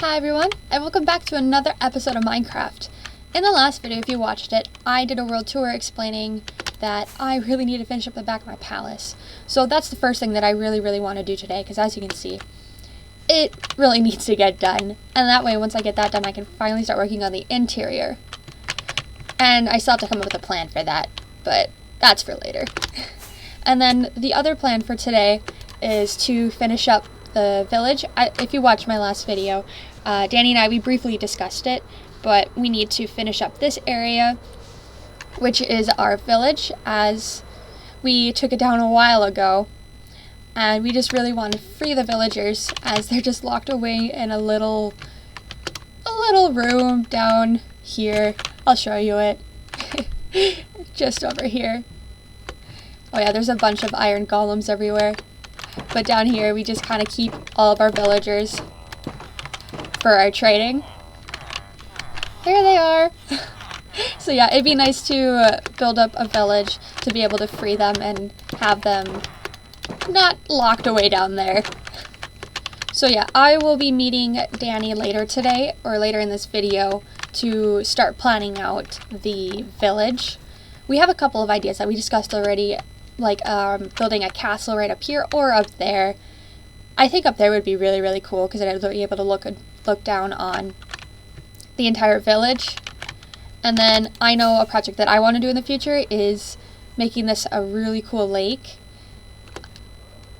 Hi everyone, and welcome back to another episode of Minecraft. In the last video, if you watched it, I did a world tour explaining that I really need to finish up the back of my palace. So that's the first thing that I really want to do today, because as you can see, it really needs to get done. And that way, once I get that done, I can finally start working on the interior. And I still have to come up with a plan for that, but that's for later. And then the other plan for today is to finish up the village. If you watched my last video, Danny and I, we briefly discussed it, but we need to finish up this area, which is our village, as we took it down a while ago, and we just really want to free the villagers as they're just locked away in a little room down here. I'll show you it. Just over here. Oh yeah, there's a bunch of iron golems everywhere. But down here, we just kind of keep all of our villagers for our trading. Here they are. So yeah, it'd be nice to build up a village to be able to free them and have them not locked away down there. So yeah, I will be meeting Danny later today, or later in this video, to start planning out the village. We have a couple of ideas that we discussed already, like building a castle right up here or up there. I think up there would be really cool because I'd be able to look down on the entire village. And then I know a project that I want to do in the future is making this a really cool lake.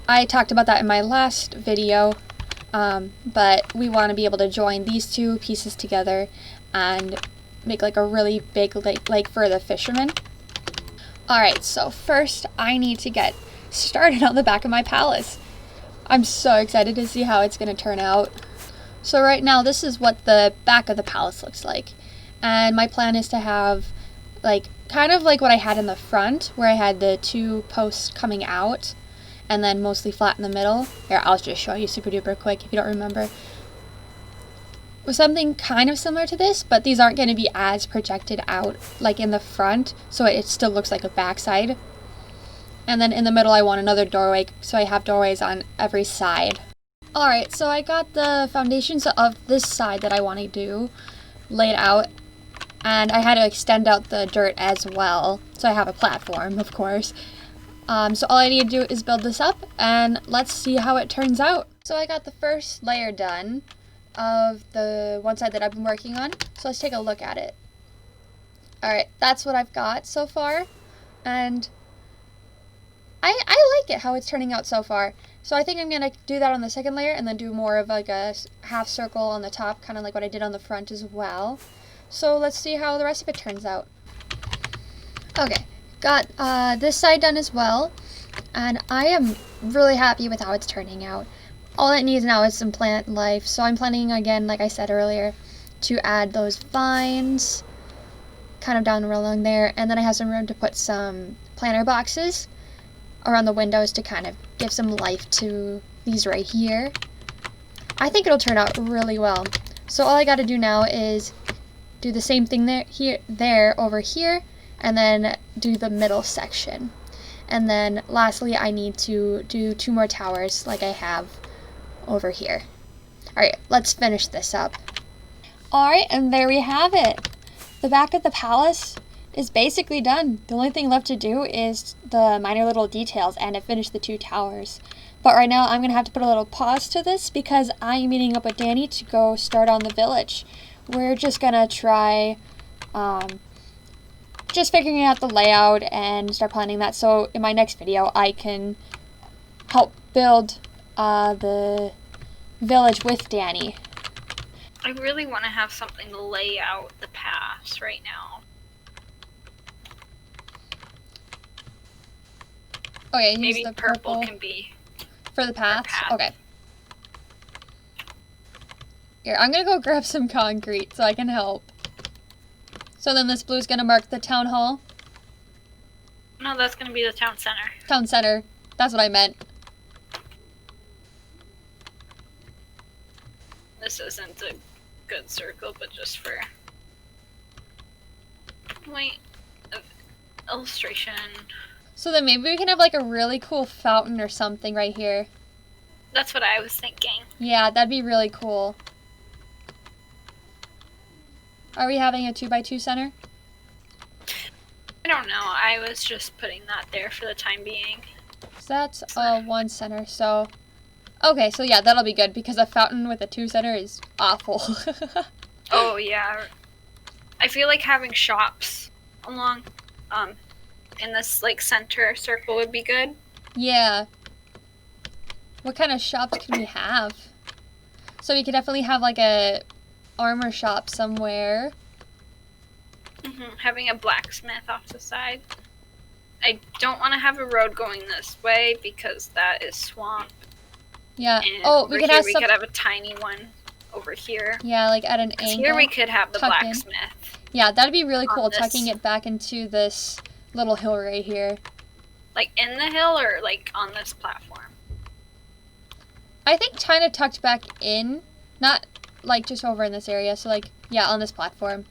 I talked about that in my last video, but we want to be able to join these two pieces together and make like a really big lake for the fishermen. Alright, so first I need to get started on the back of my palace. I'm so excited to see how it's going to turn out. So right now this is what the back of the palace looks like. And my plan is to have kind of like what I had in the front, where I had the two posts coming out and then mostly flat in the middle. Here, I'll just show you super duper quick if you don't remember. With something kind of similar to this, but these aren't going to be as projected out like in the front, so it still looks like a backside. And then in the middle I want another doorway, so I have doorways on every side. Alright, so I got the foundations of this side that I want to do laid out, and I had to extend out the dirt as well, so I have a platform, of course. So all I need to do is build this up, and let's see how it turns out. So I got the first layer done of the one side that I've been working on, so let's take a look at it. Alright, that's what I've got so far, and I like it how it's turning out so far. So I think I'm going to do that on the second layer and then do more of like a half circle on the top, kind of like what I did on the front as well. So let's see how the rest of it turns out. Okay, got this side done as well, and I am really happy with how it's turning out. All it needs now is some plant life, so I'm planning again, like I said earlier, to add those vines kind of down along there, and then I have some room to put some planter boxes around the windows to kind of give some life to these right here. I think it'll turn out really well. So all I got to do now is do the same thing there over here, and then do the middle section. And then lastly, I need to do 2 more towers like I have over here. Alright, let's finish this up. Alright, and there we have it. The back of the palace is basically done. The only thing left to do is the minor little details and to finish the 2 towers. But right now I'm going to have to put a little pause to this because I'm meeting up with Danny to go start on the village. We're just going to try just figuring out the layout and start planning that, so in my next video I can help build the village with Danny. I really want to have something to lay out the paths right now. Okay, maybe use the purple can be for the paths. path. Okay. Here, I'm gonna go grab some concrete so I can help. So then this blue is gonna mark the town hall. No, that's gonna be the town center. Town center. That's what I meant. This isn't a good circle, but just for illustration. So then maybe we can have like a really cool fountain or something right here. That's what I was thinking. Yeah, that'd be really cool. Are we having a 2x2 center? I don't know. I was just putting that there for the time being. So that's one center. So, okay, so yeah, that'll be good because a fountain with a 2 center is awful. Oh yeah. I feel like having shops along, in this like center circle would be good. Yeah. What kind of shops can we have? So we could definitely have like a armor shop somewhere. Having a blacksmith off the side. I don't want to have a road going this way because that is swamp. Yeah. And Oh, we could have we could have a tiny one over here. Yeah, like at an angle. Here we could have the blacksmith. Yeah, that'd be really cool, tucking it back into this little hill right here. Like in the hill or like on this platform? I think kind of tucked back in, not like just over in this area. So like, yeah, on this platform.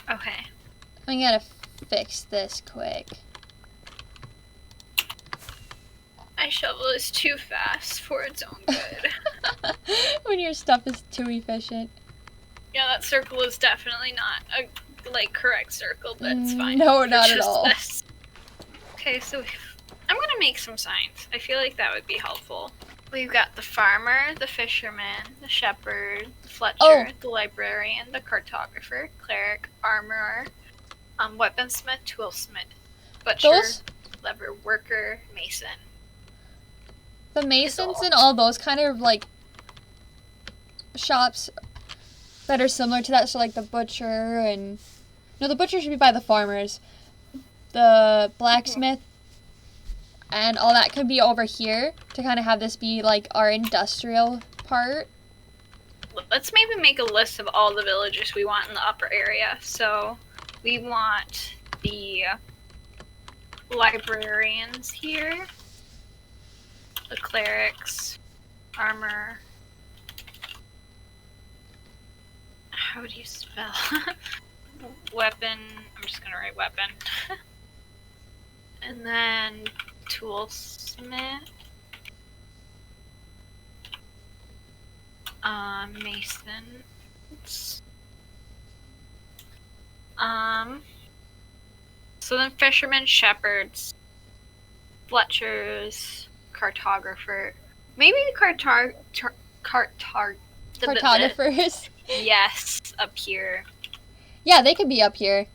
Okay. I'm gonna fix this quick. My shovel is too fast for its own good. When your stuff is too efficient. Yeah, that circle is definitely not a like correct circle, but it's fine. No, not at all. This. Okay, so I'm gonna make some signs. I feel like that would be helpful. We've got the farmer, the fisherman, the shepherd, the fletcher, the librarian, the cartographer, cleric, armorer, weaponsmith, toolsmith, butcher, leather worker, mason. The masons and all those kind of like shops that are similar to that. So like the butcher and no, the butcher should be by the farmers. The blacksmith and all that could be over here to kind of have this be like our industrial part. Let's maybe make a list of all the villagers we want in the upper area. So we want the librarians here, the clerics, armor. How do you spell? Weapon. I'm just gonna write weapon. And then toolsmith. Masons. So then fishermen, shepherds, fletchers, cartographer. Maybe the Cartographers. Yes, up here. Yeah, they could be up here.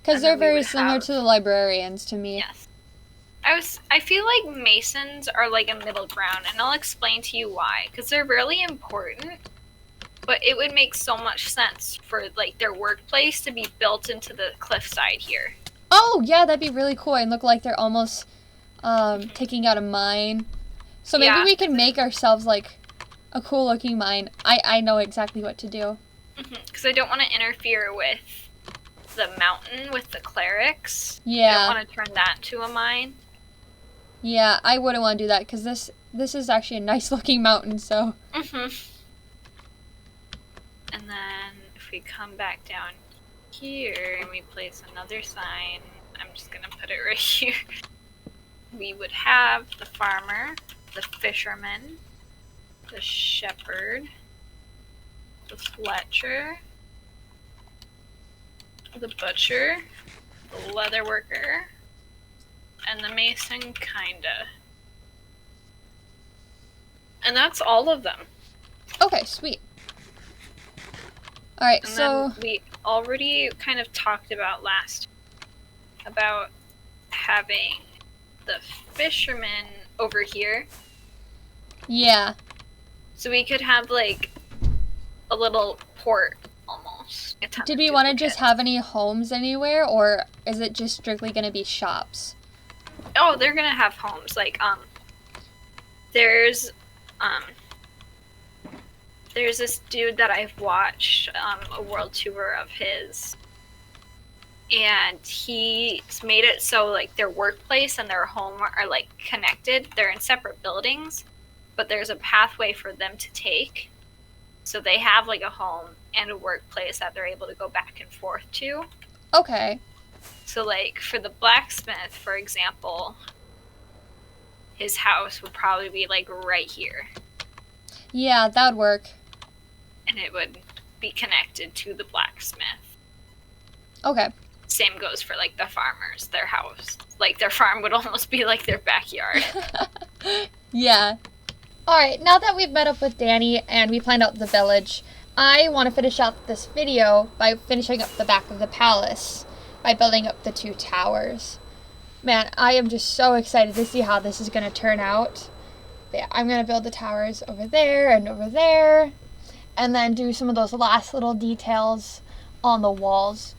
Because they're very similar have... to the librarians to me. Yes. I feel like masons are like a middle ground, and I'll explain to you why. Because they're really important, but it would make so much sense for like their workplace to be built into the cliffside here. Oh, yeah, that'd be really cool and look like they're almost taking out a mine. So maybe we can make ourselves like a cool looking mine. I know exactly what to do. Because I don't want to interfere with the mountain with the clerics. Yeah. I don't want to turn that into a mine. Yeah, I wouldn't want to do that because this is actually a nice looking mountain, so. And then if we come back down here and we place another sign, I'm just going to put it right here. We would have the farmer, the fisherman, the shepherd, the fletcher, the butcher, the leather worker, and the mason, kinda. And that's all of them. Okay, sweet. Alright, and so... then we already kind of talked about about having the fisherman over here. Yeah. So we could have, like, a little port, almost. Did we want to just have any homes anywhere, or is it just strictly going to be shops? Oh, they're going to have homes. Like, there's this dude that I've watched, a world tour of his, and he's made it so, like, their workplace and their home are, like, connected. They're in separate buildings, but there's a pathway for them to take. So they have, like, a home and a workplace that they're able to go back and forth to. Okay. So, like, for the blacksmith, for example, his house would probably be, like, right here. Yeah, that would work. And it would be connected to the blacksmith. Okay. Same goes for like the farmers. Their house, like their farm, would almost be like their backyard. Yeah. Alright, now that we've met up with Danny and we planned out the village, I want to finish out this video by finishing up the back of the palace, by building up the 2 towers. Man, I am just so excited to see how this is going to turn out. But yeah, I'm going to build the towers over there, and then do some of those last little details on the walls.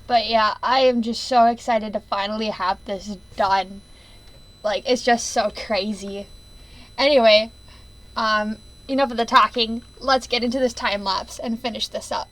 But yeah, I am just so excited to finally have this done. Like, it's just so crazy. Anyway, enough of the talking. Let's get into this time lapse and finish this up.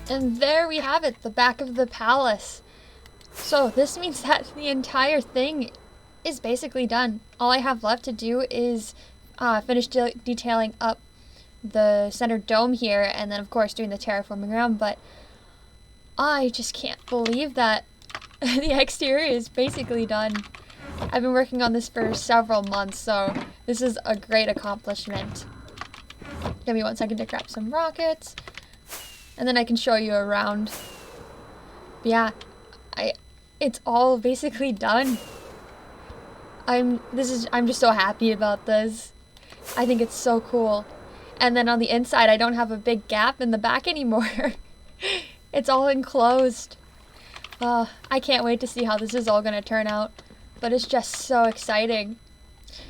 And there we have it, the back of the palace. So this means that the entire thing is basically done. All I have left to do is finish detailing up the center dome here, and then of course doing the terraforming around, but I just can't believe that the exterior is basically done. I've been working on this for several months, so this is a great accomplishment. Give me 1 second to grab some rockets, and then I can show you around. But yeah, it's all basically done. I'm just so happy about this. I think it's so cool. And then on the inside, I don't have a big gap in the back anymore. It's all enclosed. I can't wait to see how this is all going to turn out. But it's just so exciting.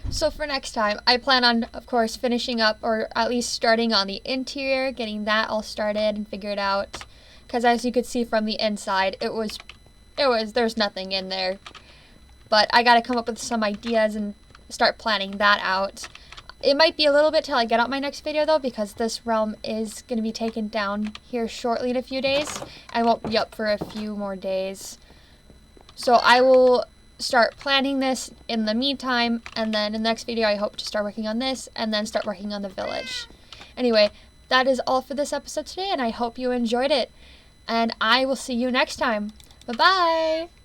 So for next time, I plan on, of course, finishing up or at least starting on the interior, getting that all started and figured out. Because as you could see from the inside, there's nothing in there. But I got to come up with some ideas and start planning that out. It might be a little bit till I get out my next video though, because this realm is going to be taken down here shortly in a few days. I won't be up for a few more days. So I will start planning this in the meantime, and then in the next video I hope to start working on this and then start working on the village. Anyway, that is all for this episode today, and I hope you enjoyed it. And I will see you next time. Bye-bye!